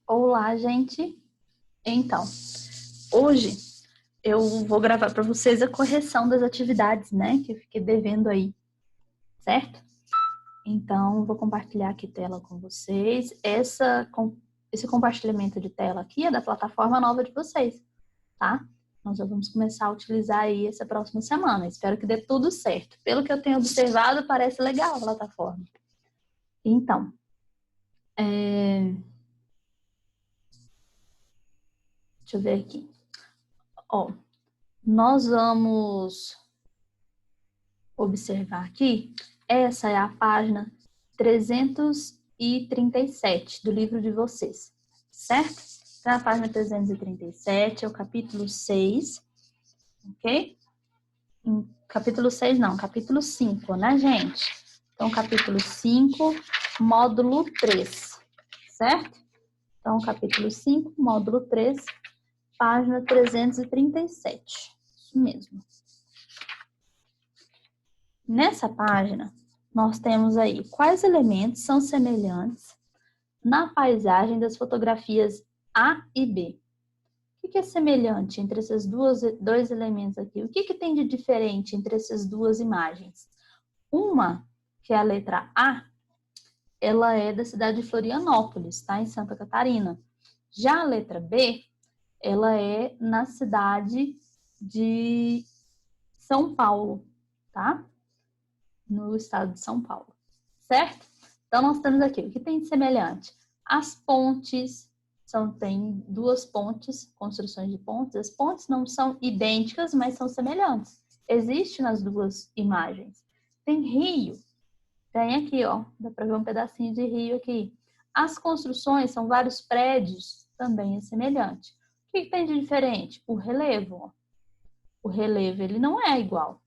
Olá, gente. Então, hoje eu vou gravar para vocês a correção das atividades, né, que eu fiquei devendo aí, certo? Então, vou compartilhar aqui tela com vocês. Esse compartilhamento de tela aqui é da plataforma nova de vocês, tá? Nós já vamos começar a utilizar aí essa próxima semana. Espero que dê tudo certo. Pelo que eu tenho observado, parece legal a plataforma. Então, deixa eu ver aqui. Ó, nós vamos observar aqui, essa é a página 337 do livro de vocês, certo? Então, a página 337 é o capítulo 6, ok? Capítulo 6 não, capítulo 5, né, gente? Então, capítulo 5, módulo 3, certo? Então, capítulo 5, módulo 3, página 337, isso mesmo. Nessa página, nós temos aí quais elementos são semelhantes na paisagem das fotografias A e B. O que é semelhante entre esses dois elementos aqui? O que tem de diferente entre essas duas imagens? Uma, que é a letra A, ela é da cidade de Florianópolis, tá? Em Santa Catarina. Já a letra B, ela é na cidade de São Paulo, tá? No estado de São Paulo, certo? Então, nós temos aqui, o que tem de semelhante? As pontes, tem duas pontes, construções de pontes. As pontes não são idênticas, mas são semelhantes. Existe nas duas imagens. Tem rio, tem aqui, ó, dá para ver um pedacinho de rio aqui. As construções são vários prédios, também é semelhante. O que tem de diferente? O relevo, ó. O relevo, ele não é igual,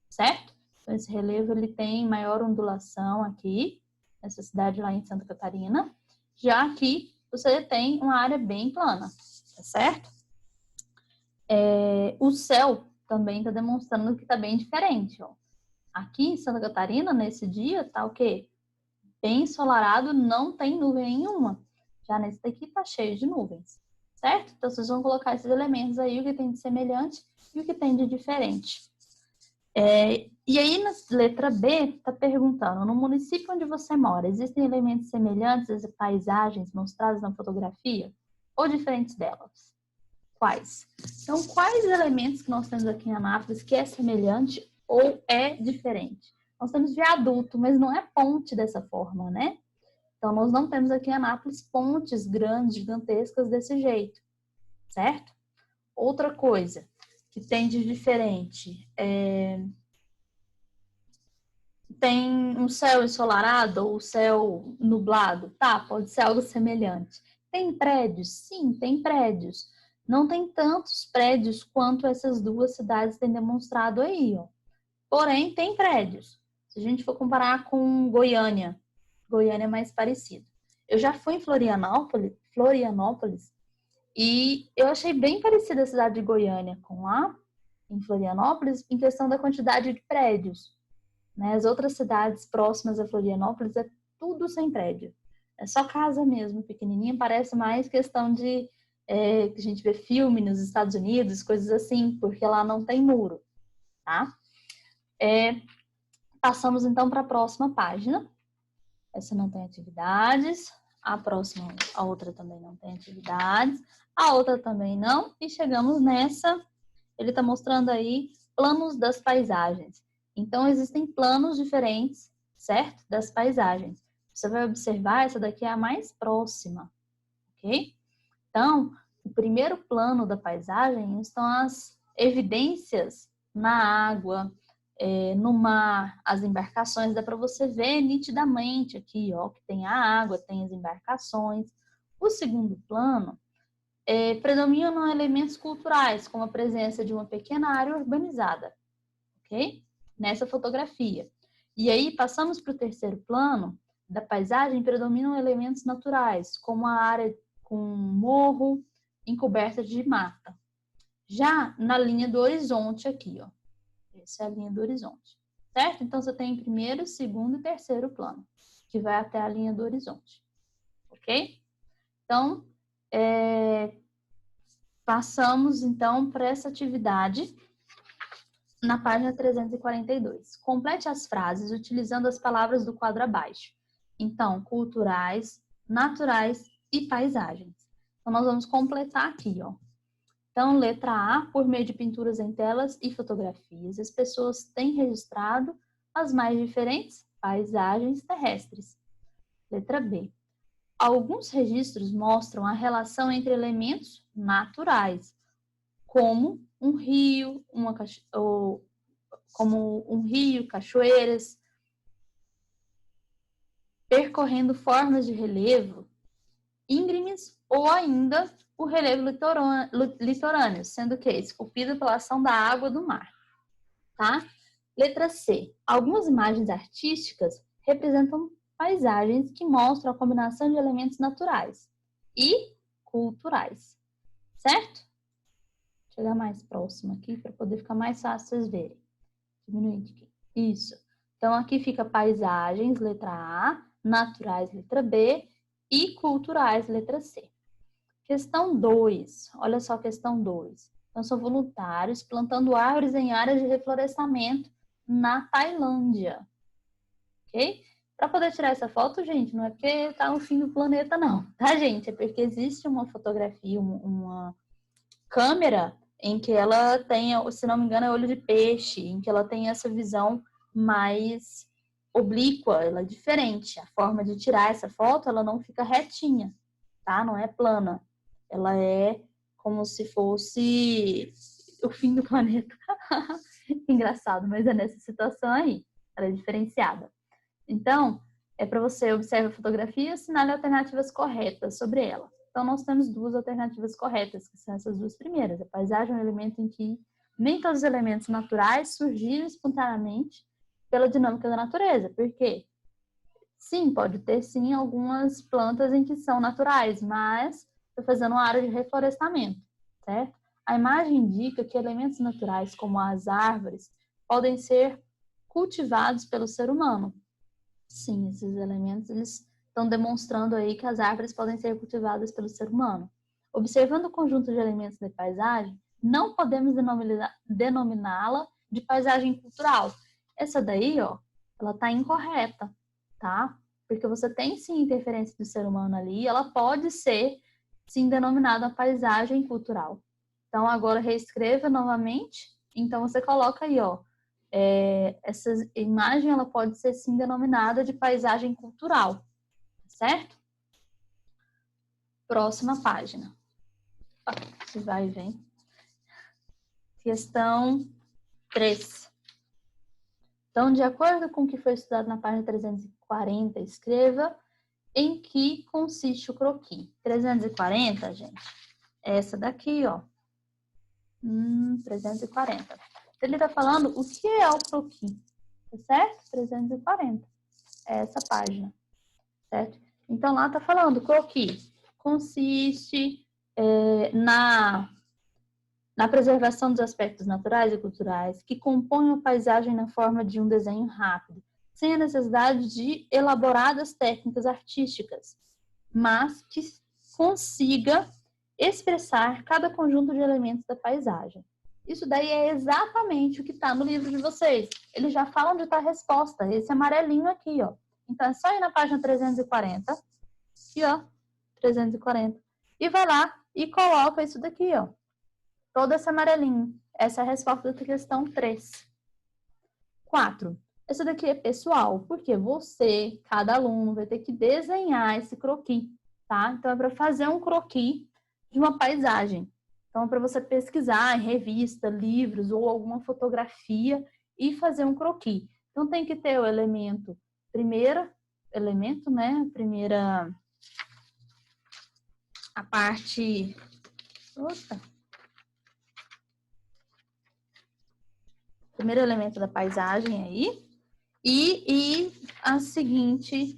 certo? Então, esse relevo ele tem maior ondulação aqui, nessa cidade lá em Santa Catarina. Já aqui, você tem uma área bem plana, tá certo? O céu também está demonstrando que está bem diferente, ó. Aqui em Santa Catarina, nesse dia, tá o quê? Bem ensolarado, não tem nuvem nenhuma. Já nesse daqui tá cheio de nuvens, certo? Então, vocês vão colocar esses elementos aí, o que tem de semelhante e o que tem de diferente. E aí, na letra B, está perguntando, no município onde você mora, existem elementos semelhantes às paisagens mostradas na fotografia ou diferentes delas? Quais? Então, quais elementos que nós temos aqui em Anápolis que é semelhante ou é diferente? Nós temos viaduto, mas não é ponte dessa forma, né? Então, nós não temos aqui em Anápolis pontes grandes, gigantescas desse jeito, certo? Outra coisa que tem de diferente tem um céu ensolarado ou céu nublado? Tá, pode ser algo semelhante. Tem prédios? Sim, tem prédios. Não tem tantos prédios quanto essas duas cidades têm demonstrado aí, ó. Porém, tem prédios. Se a gente for comparar com Goiânia, Goiânia é mais parecido. Eu já fui em Florianópolis, e eu achei bem parecida a cidade de Goiânia com lá, em Florianópolis, em questão da quantidade de prédios. Né? As outras cidades próximas a Florianópolis é tudo sem prédio. É só casa mesmo, pequenininha. Parece mais questão de que a gente vê filme nos Estados Unidos, coisas assim, porque lá não tem muro, tá? Passamos então para a próxima página. Essa não tem atividades. A próxima, a outra também não tem atividades. A outra também não. E chegamos nessa. Ele está mostrando aí planos das paisagens. Então, existem planos diferentes, certo? Das paisagens. Você vai observar, essa daqui é a mais próxima, ok? Então, o primeiro plano da paisagem estão as evidências na água, no mar, as embarcações. Dá para você ver nitidamente aqui, ó, que tem a água, tem as embarcações. O segundo plano predominam elementos culturais, como a presença de uma pequena área urbanizada, ok? Nessa fotografia. E aí, passamos para o terceiro plano da paisagem, predominam elementos naturais, como a área com morro encoberta de mata. Já na linha do horizonte aqui, ó. Essa é a linha do horizonte, certo? Então, você tem primeiro, segundo e terceiro plano, que vai até a linha do horizonte, ok? Então, Passamos, então, para essa atividade na página 342. Complete as frases utilizando as palavras do quadro abaixo. Então, culturais, naturais e paisagens. Então, nós vamos completar aqui, ó. Então, letra A, por meio de pinturas em telas e fotografias, as pessoas têm registrado as mais diferentes paisagens terrestres. Letra B. Alguns registros mostram a relação entre elementos naturais, como um rio, cachoeiras, percorrendo formas de relevo íngremes ou ainda o relevo litorâneo, sendo que esculpido pela ação da água do mar. Tá? Letra C. Algumas imagens artísticas representam paisagens que mostram a combinação de elementos naturais e culturais. Certo? Vou chegar mais próximo aqui para poder ficar mais fácil vocês verem. Diminuindo aqui. Isso. Então, aqui fica paisagens, letra A, naturais, letra B, e culturais, letra C. Questão 2. Olha só a questão 2. Então, são voluntários plantando árvores em áreas de reflorestamento na Tailândia. Ok? Para poder tirar essa foto, gente, não é porque está no fim do planeta, não. Tá, gente? É porque existe uma fotografia, uma câmera em que ela tem, se não me engano, é olho de peixe, em que ela tem essa visão mais oblíqua, ela é diferente. A forma de tirar essa foto, ela não fica retinha, tá? Não é plana. Ela é como se fosse o fim do planeta. Engraçado, mas é nessa situação aí. Ela é diferenciada. Então, é para você observar a fotografia e assinale alternativas corretas sobre ela. Então, nós temos duas alternativas corretas, que são essas duas primeiras. A paisagem é um elemento em que nem todos os elementos naturais surgiram espontaneamente pela dinâmica da natureza. Por quê? Sim, pode ter sim algumas plantas em que são naturais, mas estou fazendo uma área de reflorestamento, certo? A imagem indica que elementos naturais, como as árvores, podem ser cultivados pelo ser humano. Sim, esses elementos eles estão demonstrando aí que as árvores podem ser cultivadas pelo ser humano. Observando o conjunto de elementos da paisagem, não podemos denominá-la de paisagem cultural. Essa daí, ó, ela está incorreta, tá? Porque você tem sim interferência do ser humano ali, ela pode ser sim denominada paisagem cultural. Então agora reescreva novamente. Então você coloca aí, ó, essa imagem ela pode ser sim denominada de paisagem cultural, certo? Próxima página. Vai e vem. Questão 3. Então, de acordo com o que foi estudado na página 340, escreva em que consiste o croquis. 340, gente, é essa daqui, ó. 340. Ele está falando o que é o croquis, tá certo? 340. É essa página, certo? Então, lá está falando, croquis consiste na preservação dos aspectos naturais e culturais que compõem a paisagem na forma de um desenho rápido, sem a necessidade de elaboradas técnicas artísticas, mas que consiga expressar cada conjunto de elementos da paisagem. Isso daí é exatamente o que está no livro de vocês. Eles já falam onde está a resposta, esse amarelinho aqui, ó. Então, é só ir na página 340, aqui, ó, 340, e vai lá e coloca isso daqui, ó. Todo esse amarelinho. Essa é a resposta da questão 3. 4. Essa daqui é pessoal, porque você, cada aluno, vai ter que desenhar esse croquis, tá? Então, é para fazer um croquis de uma paisagem. Então, é para você pesquisar em revista, livros ou alguma fotografia e fazer um croquis. Então, tem que ter o elemento, a parte... Primeiro elemento da paisagem aí, e a seguinte,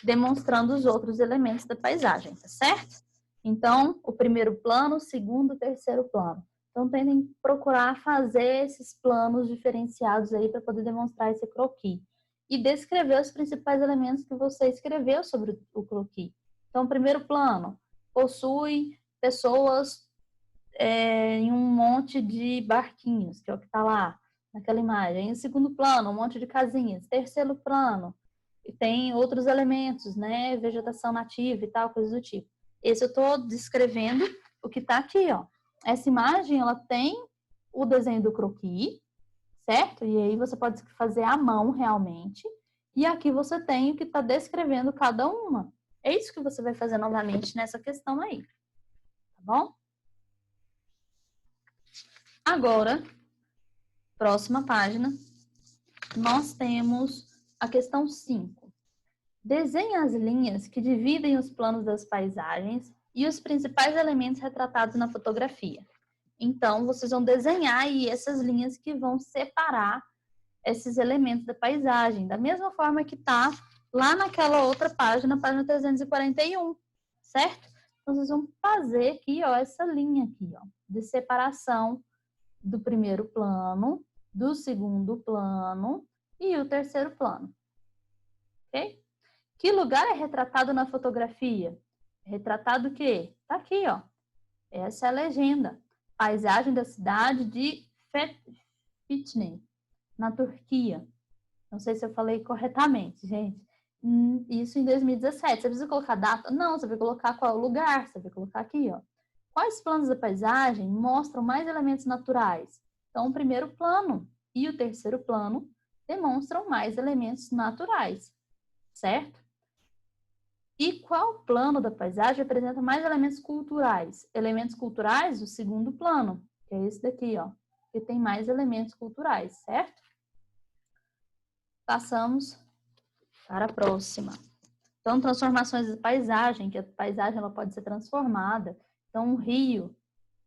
demonstrando os outros elementos da paisagem, tá certo? Então, o primeiro plano, o segundo, o terceiro plano. Então, tentem procurar fazer esses planos diferenciados aí para poder demonstrar esse croquis. E descrever os principais elementos que você escreveu sobre o croquis. Então, primeiro plano, possui pessoas em um monte de barquinhos, que é o que está lá naquela imagem. Em segundo plano, um monte de casinhas. Terceiro plano, e tem outros elementos, né? Vegetação nativa e tal, coisas do tipo. Esse eu estou descrevendo o que está aqui, ó. Essa imagem, ela tem o desenho do croquis, certo? E aí você pode fazer à mão realmente. E aqui você tem o que está descrevendo cada uma. É isso que você vai fazer novamente nessa questão aí. Tá bom? Agora, próxima página, nós temos a questão 5. Desenhe as linhas que dividem os planos das paisagens e os principais elementos retratados na fotografia. Então, vocês vão desenhar aí essas linhas que vão separar esses elementos da paisagem, da mesma forma que está lá naquela outra página, página 341, certo? Então, vocês vão fazer aqui, ó, essa linha aqui, ó, de separação do primeiro plano, do segundo plano e o terceiro plano, ok? Que lugar é retratado na fotografia? Retratado o quê? Tá aqui, ó. Essa é a legenda. Paisagem da cidade de Fethiye, na Turquia. Não sei se eu falei corretamente, gente. Isso em 2017. Você precisa colocar data? Não, você vai colocar qual é o lugar. Você vai colocar aqui, ó. Quais planos da paisagem mostram mais elementos naturais? Então, o primeiro plano e o terceiro plano demonstram mais elementos naturais, certo? E qual plano da paisagem apresenta mais elementos culturais? Elementos culturais, o segundo plano, que é esse daqui, ó, que tem mais elementos culturais, certo? Passamos para a próxima. Então, transformações de paisagem, que a paisagem ela pode ser transformada. Então, um rio,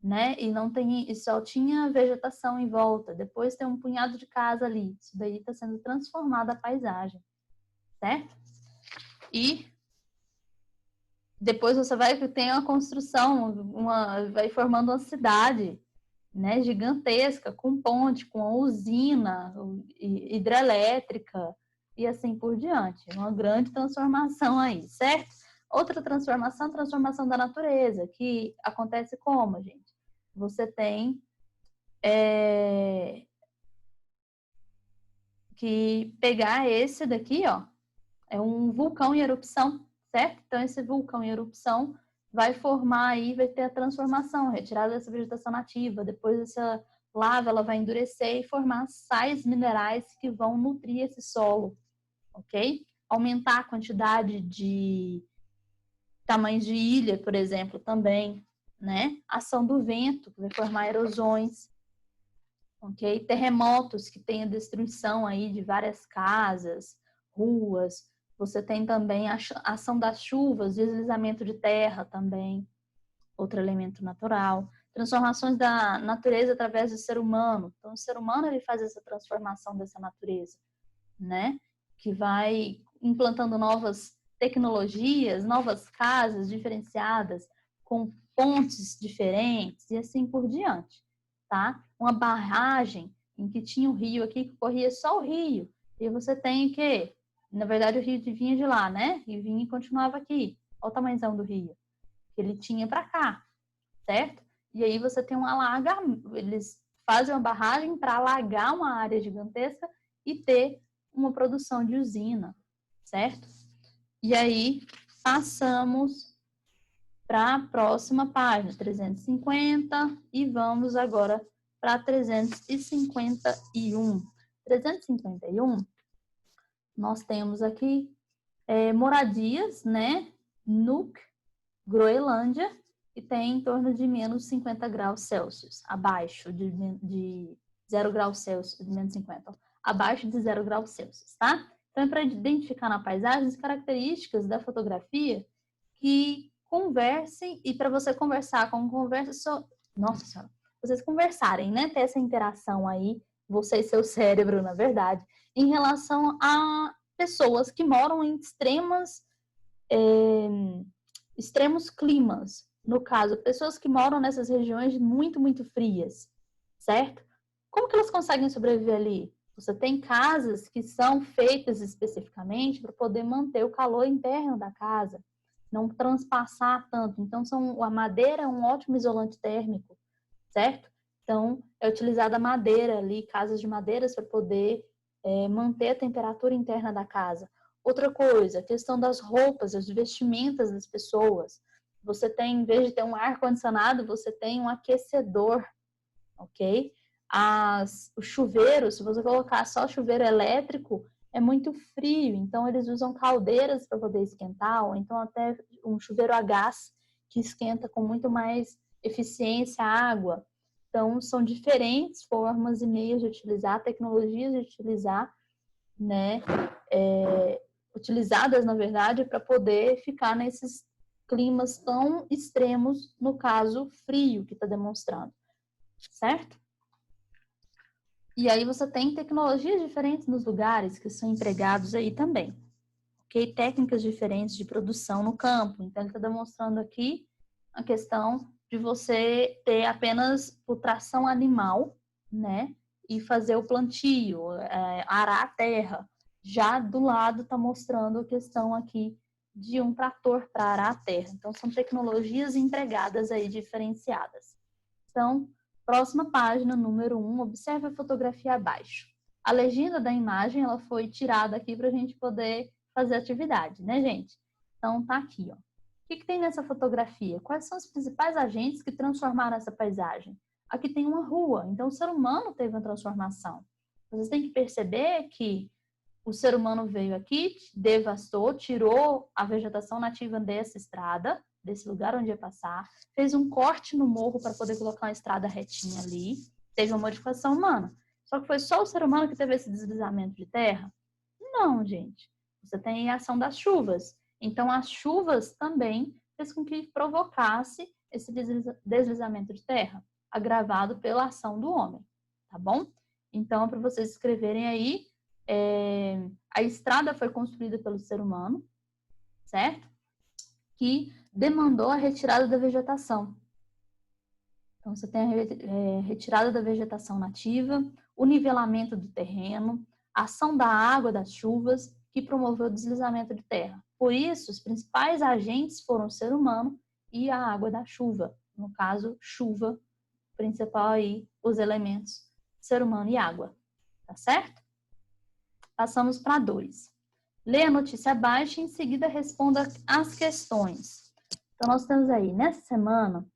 né? E só tinha vegetação em volta. Depois tem um punhado de casa ali. Isso daí está sendo transformada a paisagem, certo? E depois você vai ter uma construção, vai formando uma cidade, né, gigantesca, com ponte, com usina hidrelétrica e assim por diante. Uma grande transformação aí, certo? Outra transformação, transformação da natureza, que acontece como, gente? Você tem que pegar esse daqui, ó, é um vulcão em erupção, certo? Então, esse vulcão em erupção vai formar aí, vai ter a transformação, retirada dessa vegetação nativa. Depois, essa lava ela vai endurecer e formar sais minerais que vão nutrir esse solo, ok? Aumentar a quantidade de tamanhos de ilha, por exemplo, também, né? Ação do vento, que vai formar erosões, ok? Terremotos, que tem a destruição aí de várias casas, ruas. Você tem também a ação das chuvas, deslizamento de terra também, outro elemento natural. Transformações da natureza através do ser humano. Então, o ser humano ele faz essa transformação dessa natureza, né? Que vai implantando novas tecnologias, novas casas diferenciadas, com pontes diferentes e assim por diante, tá? Uma barragem em que tinha um rio aqui que corria só o rio. E você tem o quê? Na verdade, o rio vinha de lá, né? E vinha e continuava aqui. Olha o tamanhozão do rio. Que ele tinha para cá, certo? E aí você tem um alagamento. Eles fazem uma barragem para alagar uma área gigantesca e ter uma produção de usina, certo? E aí passamos para a próxima página, 350, e vamos agora para 351. 351, nós temos aqui moradias, né? Nuuk, Groenlândia, e tem em torno de menos 50 graus Celsius, abaixo de 0 graus Celsius, menos 50, abaixo de 0 graus Celsius, tá? Então, é para identificar na paisagem as características da fotografia que conversem, e para você conversar com nossa senhora, vocês conversarem, né? Ter essa interação aí, você e seu cérebro, na verdade, em relação a pessoas que moram em extremos climas. No caso, pessoas que moram nessas regiões muito, muito frias, certo? Como que elas conseguem sobreviver ali? Você tem casas que são feitas especificamente para poder manter o calor interno da casa, não transpassar tanto. Então, a madeira é um ótimo isolante térmico, certo? Então, é utilizada a madeira ali, casas de madeiras, para poder manter a temperatura interna da casa. Outra coisa, a questão das roupas, as vestimentas das pessoas. Você tem, em vez de ter um ar-condicionado, você tem um aquecedor, ok? O chuveiro, se você colocar só chuveiro elétrico, é muito frio, então eles usam caldeiras para poder esquentar, ou então até um chuveiro a gás, que esquenta com muito mais eficiência a água. Então, são diferentes formas e meios de utilizar, tecnologias de utilizar, né? Utilizadas, na verdade, para poder ficar nesses climas tão extremos, no caso, frio, que está demonstrando, certo? E aí você tem tecnologias diferentes nos lugares que são empregados aí também, ok? Técnicas diferentes de produção no campo. Então, ele está demonstrando aqui a questão de você ter apenas por tração animal, né? E fazer o plantio, arar a terra. Já do lado está mostrando a questão aqui de um trator para arar a terra. Então, são tecnologias empregadas aí diferenciadas. Então, próxima página, número 1, observe a fotografia abaixo. A legenda da imagem, ela foi tirada aqui para a gente poder fazer atividade, né, gente? Então, tá aqui, ó. O que tem nessa fotografia? Quais são os principais agentes que transformaram essa paisagem? Aqui tem uma rua, então o ser humano teve uma transformação. Vocês têm que perceber que o ser humano veio aqui, devastou, tirou a vegetação nativa dessa estrada, desse lugar onde ia passar, fez um corte no morro para poder colocar uma estrada retinha ali, teve uma modificação humana. Só que foi só o ser humano que teve esse deslizamento de terra? Não, gente. Você tem a ação das chuvas. Então, as chuvas também fez com que provocasse esse deslizamento de terra, agravado pela ação do homem, tá bom? Então, para vocês escreverem aí, a estrada foi construída pelo ser humano, certo? Que demandou a retirada da vegetação. Então, você tem a retirada da vegetação nativa, o nivelamento do terreno, a ação da água das chuvas, que promoveu o deslizamento de terra. Por isso, os principais agentes foram o ser humano e a água da chuva. No caso, chuva, principal aí, os elementos, ser humano e água. Tá certo? Passamos para 2. Lê a notícia abaixo e em seguida responda as questões. Então, nós temos aí, nessa semana,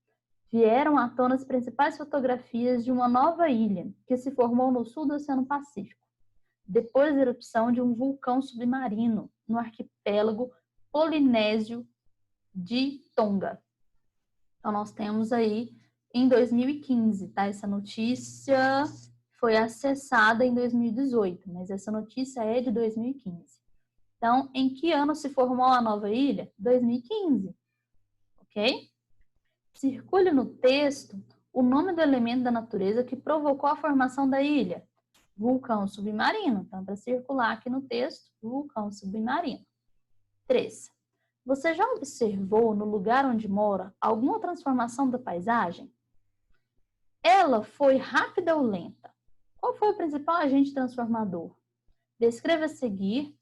vieram à tona as principais fotografias de uma nova ilha que se formou no sul do Oceano Pacífico, depois da erupção de um vulcão submarino no arquipélago polinésio de Tonga. Então, nós temos aí em 2015, tá? Essa notícia foi acessada em 2018, mas essa notícia é de 2015. Então, em que ano se formou a nova ilha? 2015, ok? Circule no texto o nome do elemento da natureza que provocou a formação da ilha. Vulcão submarino. Então, para circular aqui no texto, vulcão submarino. 3. Você já observou no lugar onde mora alguma transformação da paisagem? Ela foi rápida ou lenta? Qual foi o principal agente transformador? Descreva a seguir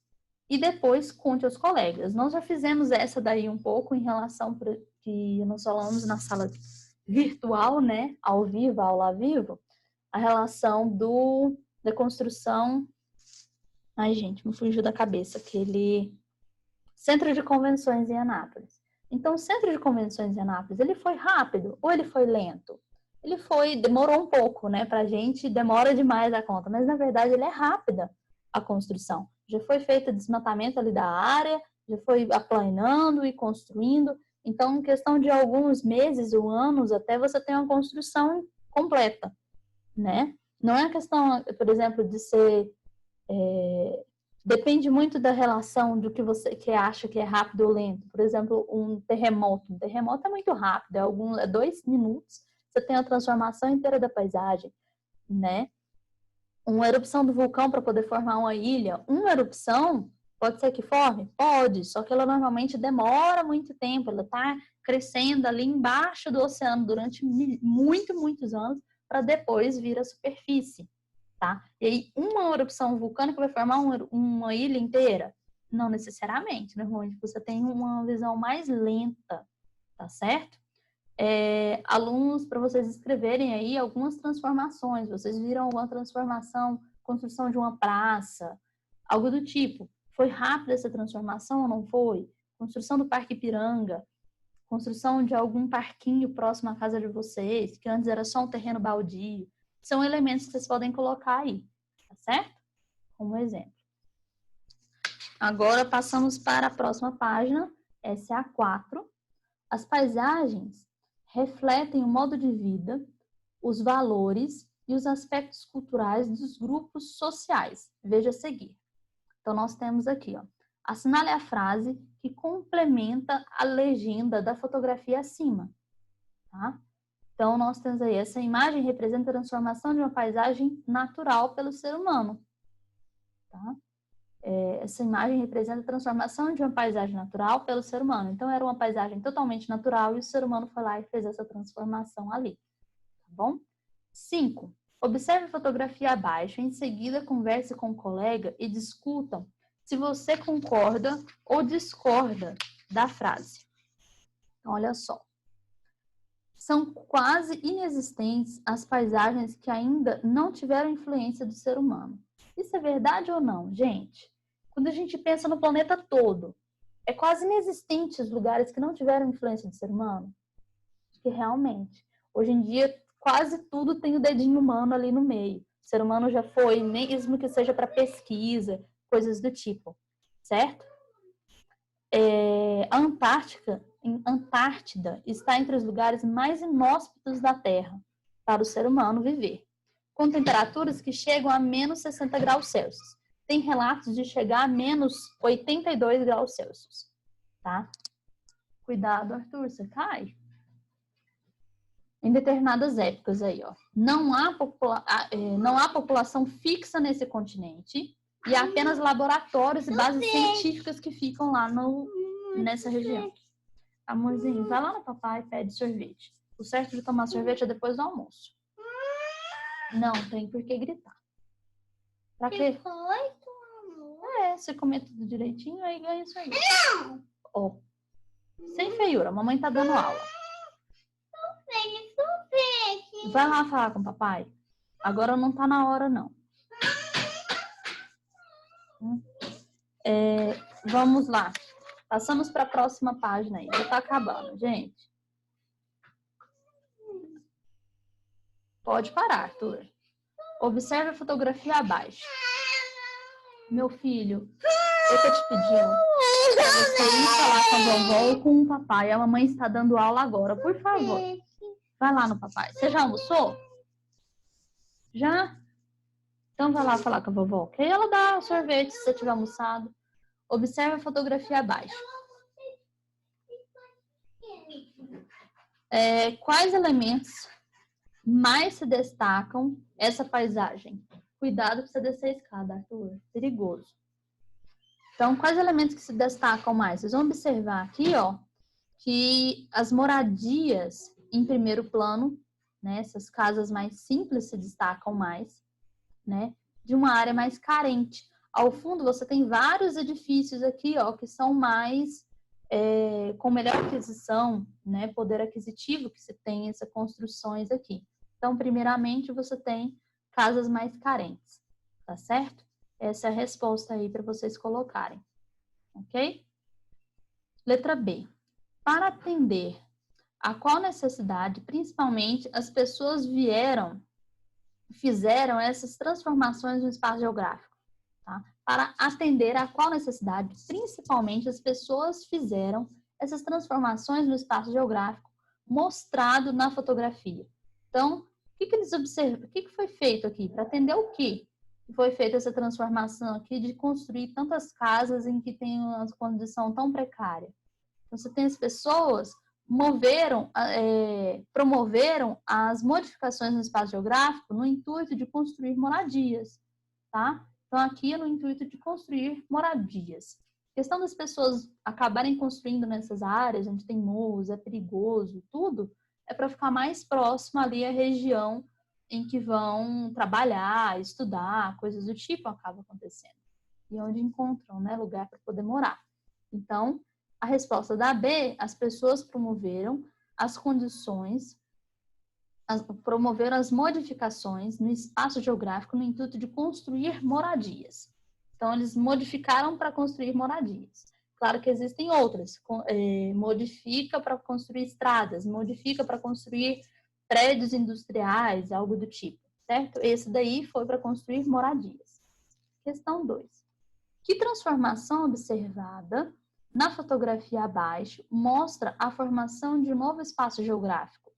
e depois conte aos colegas. Nós já fizemos essa daí um pouco em relação para que nós falamos na sala virtual, né, ao vivo, aula ao vivo, a relação da construção. Ai, gente, me fugiu da cabeça aquele Centro de Convenções em Anápolis. Então, o Centro de Convenções em Anápolis, ele foi rápido ou ele foi lento? Demorou um pouco, né, pra gente, demora demais a conta, mas na verdade ele é rápida a construção. Já foi feito o desmatamento ali da área, já foi aplanando e construindo. Então, em questão de alguns meses ou anos, até você tem uma construção completa, né? Não é questão, por exemplo, de ser... depende muito da relação do que você acha que é rápido ou lento. Por exemplo, um terremoto. Um terremoto é muito rápido, é 2 minutos, você tem a transformação inteira da paisagem, né? Uma erupção do vulcão para poder formar uma ilha, uma erupção pode ser que forme? Pode, só que ela normalmente demora muito tempo, ela está crescendo ali embaixo do oceano durante muitos anos para depois vir à superfície, tá? E aí uma erupção vulcânica vai formar uma ilha inteira? Não necessariamente, normalmente você tem uma visão mais lenta, tá certo? Alunos, para vocês escreverem aí algumas transformações. Vocês viram alguma transformação, construção de uma praça, algo do tipo. Foi rápida essa transformação ou não foi? Construção do Parque Ipiranga, construção de algum parquinho próximo à casa de vocês, que antes era só um terreno baldio. São elementos que vocês podem colocar aí, tá certo? Como exemplo. Agora passamos para a próxima página, essa é a 4. As paisagens refletem o modo de vida, os valores e os aspectos culturais dos grupos sociais. Veja a seguir. Então, nós temos aqui, ó, assinale a frase que complementa a legenda da fotografia acima. Tá? Então, nós temos aí, essa imagem representa a transformação de uma paisagem natural pelo ser humano. Tá? Essa imagem representa a transformação de uma paisagem natural pelo ser humano. Então, era uma paisagem totalmente natural e o ser humano foi lá e fez essa transformação ali. Tá bom? 5. Observe a fotografia abaixo. Em seguida, converse com o colega e discutam se você concorda ou discorda da frase. Então, olha só. São quase inexistentes as paisagens que ainda não tiveram influência do ser humano. Isso é verdade ou não, gente? Quando a gente pensa no planeta todo, é quase inexistente os lugares que não tiveram influência do ser humano? Porque realmente, hoje em dia, quase tudo tem o dedinho humano ali no meio. O ser humano já foi, mesmo que seja para pesquisa, coisas do tipo, certo? A Antártida está entre os lugares mais inóspitos da Terra para o ser humano viver, com temperaturas que chegam a menos 60 graus Celsius. Tem relatos de chegar a menos 82 graus Celsius, tá? Cuidado, Arthur, você cai. Em determinadas épocas aí, ó. Não há população fixa nesse continente e há apenas laboratórios e bases científicas que ficam lá nessa região. Amorzinho, vai lá no papai e pede sorvete. O certo de tomar sorvete é depois do almoço. Não tem por que gritar. Pra quê? Você comer tudo direitinho, aí ganha sorvete. Não! Ó, sem feiura, a mamãe tá dando aula. Vai lá falar com o papai. Agora não tá na hora, não. Vamos lá. Passamos para a próxima página aí. Já tá acabando, gente. Pode parar, Arthur. Observe a fotografia abaixo. Meu filho, eu tô te pedindo para você ir falar com a vovó ou com o papai. A mamãe está dando aula agora, por favor. Vai lá no papai. Você já almoçou? Já? Então vai lá falar com a vovó, que aí ela dá sorvete se você tiver almoçado. Observe a fotografia abaixo. Quais elementos mais se destacam essa paisagem? Cuidado para você descer a escada, Arthur. Perigoso. Então, quais elementos que se destacam mais? Vocês vão observar aqui, ó, que as moradias em primeiro plano, né, essas casas mais simples se destacam mais, né, de uma área mais carente. Ao fundo, você tem vários edifícios aqui, ó, que são mais com melhor aquisição, né, poder aquisitivo que se tem essas construções aqui. Então, primeiramente, você tem casas mais carentes, tá certo? Essa é a resposta aí para vocês colocarem, ok? Letra B. Para atender a qual necessidade, principalmente, as pessoas fizeram essas transformações no espaço geográfico, tá? Para atender a qual necessidade, principalmente, as pessoas fizeram essas transformações no espaço geográfico mostrado na fotografia. Então, o que eles observam? O que foi feito aqui? Para atender o que foi feita essa transformação aqui de construir tantas casas em que tem uma condição tão precária? Então, você tem as pessoas promoveram as modificações no espaço geográfico no intuito de construir moradias, tá? Então, aqui é no intuito de construir moradias. A questão das pessoas acabarem construindo nessas áreas, onde tem morros, é perigoso, tudo, é para ficar mais próximo ali à região em que vão trabalhar, estudar, coisas do tipo acaba acontecendo, e onde encontram, né, lugar para poder morar. Então, a resposta da B, as pessoas promoveram as condições, promoveram as modificações no espaço geográfico no intuito de construir moradias. Então, eles modificaram para construir moradias. Claro que existem outras, modifica para construir estradas, modifica para construir prédios industriais, algo do tipo, certo? Esse daí foi para construir moradias. Questão 2. Que transformação observada na fotografia abaixo mostra a formação de um novo espaço geográfico?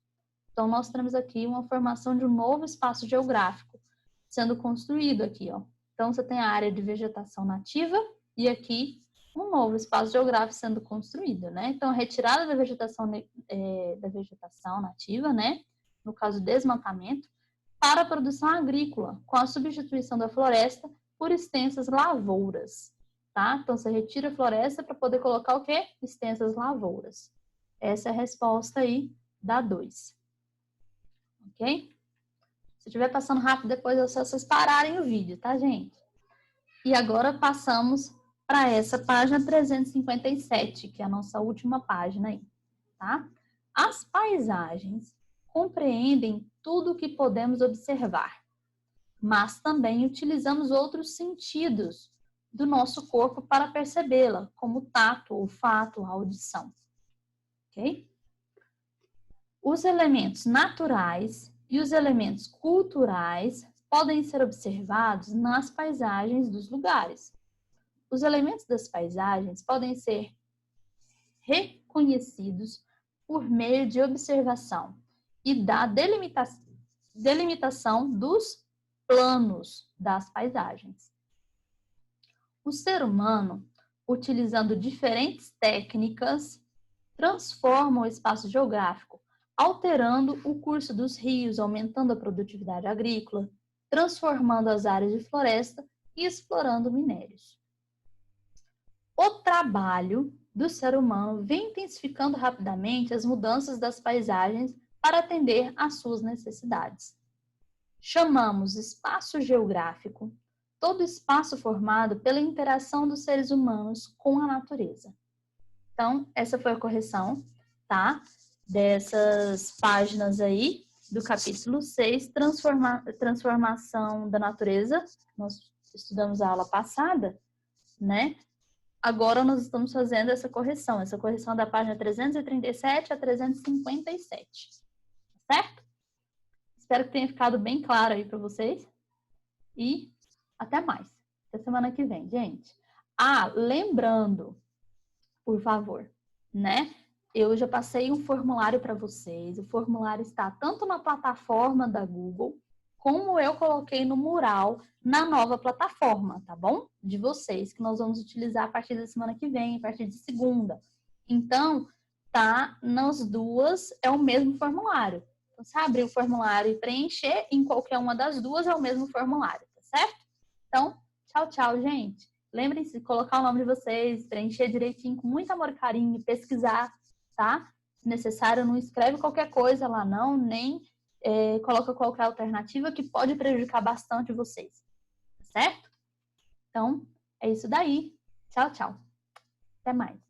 Então, nós temos aqui uma formação de um novo espaço geográfico sendo construído aqui, ó. Então, você tem a área de vegetação nativa e aqui um novo espaço geográfico sendo construído, né? Então, retirada da vegetação nativa, né? No caso, desmatamento, para a produção agrícola, com a substituição da floresta por extensas lavouras, tá? Então, você retira a floresta para poder colocar o quê? Extensas lavouras. Essa é a resposta aí da 2. Ok? Se estiver passando rápido, depois é só vocês pararem o vídeo, tá, gente? E agora passamos para essa página 357, que é a nossa última página aí, tá? As paisagens compreendem tudo o que podemos observar, mas também utilizamos outros sentidos do nosso corpo para percebê-la, como o tato, o olfato, a audição. Ok? Os elementos naturais e os elementos culturais podem ser observados nas paisagens dos lugares. Os elementos das paisagens podem ser reconhecidos por meio de observação e da delimitação dos planos das paisagens. O ser humano, utilizando diferentes técnicas, transforma o espaço geográfico, alterando o curso dos rios, aumentando a produtividade agrícola, transformando as áreas de floresta e explorando minérios. O trabalho do ser humano vem intensificando rapidamente as mudanças das paisagens para atender às suas necessidades. Chamamos espaço geográfico todo espaço formado pela interação dos seres humanos com a natureza. Então, essa foi a correção, tá? Dessas páginas aí, do capítulo 6, transformação da natureza. Nós estudamos a aula passada, né? Agora nós estamos fazendo essa correção da página 337 a 357, certo? Espero que tenha ficado bem claro aí para vocês. E até mais. Até semana que vem, gente. Lembrando, por favor, né? Eu já passei um formulário para vocês. O formulário está tanto na plataforma da Google, como eu coloquei no mural na nova plataforma, tá bom? De vocês, que nós vamos utilizar a partir da semana que vem, a partir de segunda. Então, tá nas duas, é o mesmo formulário. Então, você abrir o formulário e preencher, em qualquer uma das duas é o mesmo formulário, tá certo? Então, tchau, tchau, gente. Lembrem-se de colocar o nome de vocês, preencher direitinho, com muito amor e carinho, pesquisar, tá? Se necessário, não escreve qualquer coisa lá não, nem coloca qualquer alternativa que pode prejudicar bastante vocês, certo? Então, é isso daí. Tchau, tchau. Até mais.